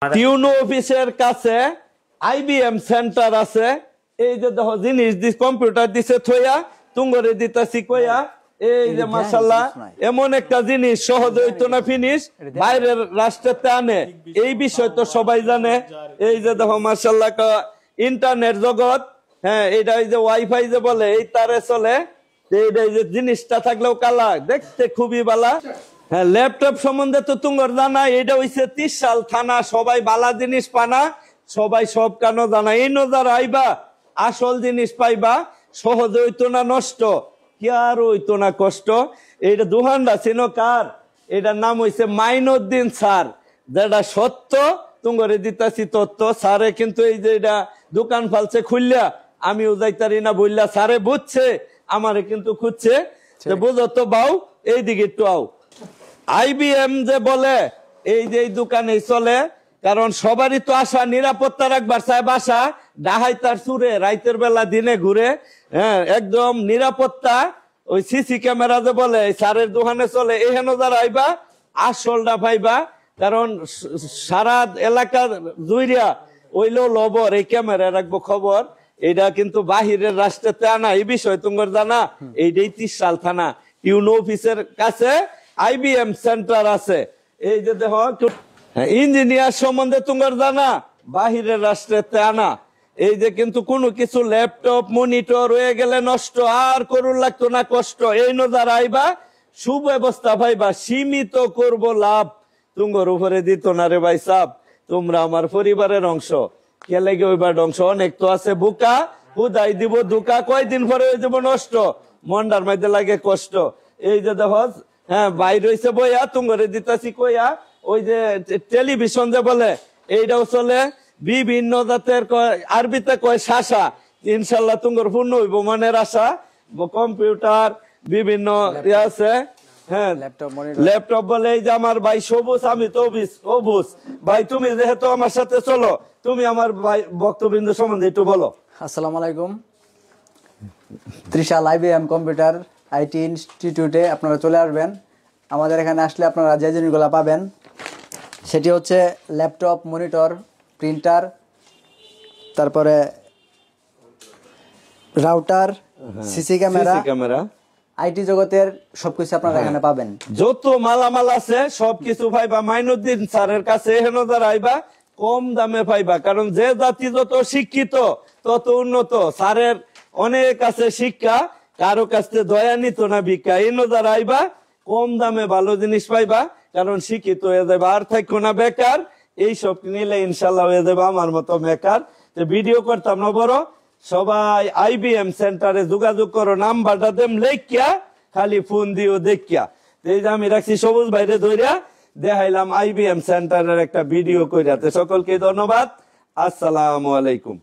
টিউনো অফিসের কাছে IBM centre আছে। এই যে দেখো জিনিস দিস কম্পিউটার দিছে থইয়া তুঙ্গরে দিতাছি কইয়া এই যে মাশাআল্লাহ এমন একটা জিনিস সহজে হইতো না ফিনিশ বাইরের রাষ্ট্রেতে আনে এই বিষয় তো সবাই জানে। এই যে দেখো মাশাআল্লাহ ইন্টারনেট জগৎ, হ্যাঁ এটা এই যে ওয়াইফাই যে বলে এই তারে চলে। এইটা এই যে জিনিসটা থাকলেও কালা দেখতে খুবই ভালো। হ্যাঁ ল্যাপটপ সম্বন্ধে তো তুঙ্গর জানা, এটা হইছে 30 সাল থানা, সবাই বালা জিনিস পানা, সবাই সব কেন জানা। এই নজার আইবা আসল জিনিস পাইবা, সহজে হইতো না নষ্ট, কি আর হইতো না কষ্ট। এইটা দুহান্ডা ছিল কার, এটার নাম হইছে মাইনুদ্দিন স্যার, যেটা সত্য তুঙ্গরে দিতাছি তত্ত্ব। স্যারে কিন্তু এই যে এটা দোকান ফালছে খুললা, আমিও যাইতারি না বললা, স্যারে বুঝছে আমারে কিন্তু খুঁজছে। বুঝো তো বাউ এইদিকে একটু আও। আইবিএম যে বলে এই যে এই দোকানে চলে, কারণ সবারই তো আশা নিরাপত্তা রাখবার চায় বাসা, ডাহাই তার সুরে রাইতের বেলা দিনে ঘুরে, হ্যাঁ একদম নিরাপত্তা। ওই সিসি ক্যামেরা যে বলে স্যারের দোকানে চলে, এখানে যারা আইবা আসলটা পাইবা। কারণ সারা এলাকা জুইরিয়া ওইলো লবর এই ক্যামেরা রাখবো খবর। এটা কিন্তু বাহিরের রাষ্ট্রেতে আনা এই বিষয় তোমার জানা। এইটাই 30 সাল থানা টিউনো অফিসের কাছে আইবিএম সেন্টার আছে। এই যে দেখো ইঞ্জিনিয়ার সম্বন্ধে তোমার জানা, বাহিরের রাষ্ট্রেতে আনা। এই যে কিন্তু কোনো কিছু ল্যাপটপ মনিটর হয়ে গেলে নষ্ট আর করুন লাগতো না কষ্ট। এই নজার আইবা সুব্যবস্থা পাইবা, সীমিত করব লাভ, তুঙ্গর উপরে দিত না রে ভাই সাব। তোমরা আমার পরিবারের অংশ, কে লেগে ওইবার অংশ। অনেক তো আছে বুকা, হুদাই দিব দুকা, কয়দিন পরে হয়ে যাব নষ্ট, মন্ডার মধ্যে লাগে কষ্ট। এই যে দেখো হ্যাঁ বাইর হইছে বইয়া তুঙ্গরে দিতাছি কইয়া। ওই যে টেলিভিশন যে বলে এইটাও চলে, বিভিন্ন জাতের আরবিতে কয় শাসা, ইনশাল্লাহ তুঙ্গর পূর্ণ হইব মনের আশা। কম্পিউটার বিভিন্ন আছে, হ্যাঁ ল্যাপটপ বলে। এই যে আমার ভাই সবুজ, আমি তো অবুজ ভাই। তুমি যেহেতু আমার সাথে চলো, তুমি আমার ভাই বক্তব্য সম্বন্ধে একটু বলো। আসসালামু আলাইকুম। ত্রিশাল আইবিএম কম্পিউটার আইটি ইনস্টিটিউটে আপনারা চলে আসবেন। আমাদের এখানে আসলে আপনারা যে জিনিসগুলো পাবেন সেটি হচ্ছে ল্যাপটপ, মনিটর, প্রিন্টার, তারপরে রাউটার, সিসি ক্যামেরা, আইটি জগতের সবকিছু আপনারা এখানে পাবেন। যত মালামাল আছে সবকিছু পাইবা মাইনুদ্দিন স্যারের কাছে। এখানে যারা আইবা কম দামে পাইবা, কারণ যে জাতি যত শিক্ষিত তত উন্নত। স্যারের অনেক আছে শিক্ষা, কারো কাছে দয়া নিত না ভিক্ষা। এই যারা আইবা কম দামে ভালো জিনিস পাইবা, কারণ শিক্ষিত হয়ে যাবে আর থাকো না বেকার। এইসব নিলে ইনশাল্লাহ হয়ে যাবে আমার মতো বেকার। ভিডিও করতাম না বড়, সবাই আইবিএম সেন্টারে যোগাযোগ করো, নাম্বারটা দেম লেখিয়া, খালি ফোন দিও দেখিয়া। এই যে আমি রাখছি সবুজ বাইরে ধরিয়া দেখাইলাম আইবিএম সেন্টারের একটা ভিডিও কইরাতে। সকলকে ধন্যবাদ, আসসালামু আলাইকুম।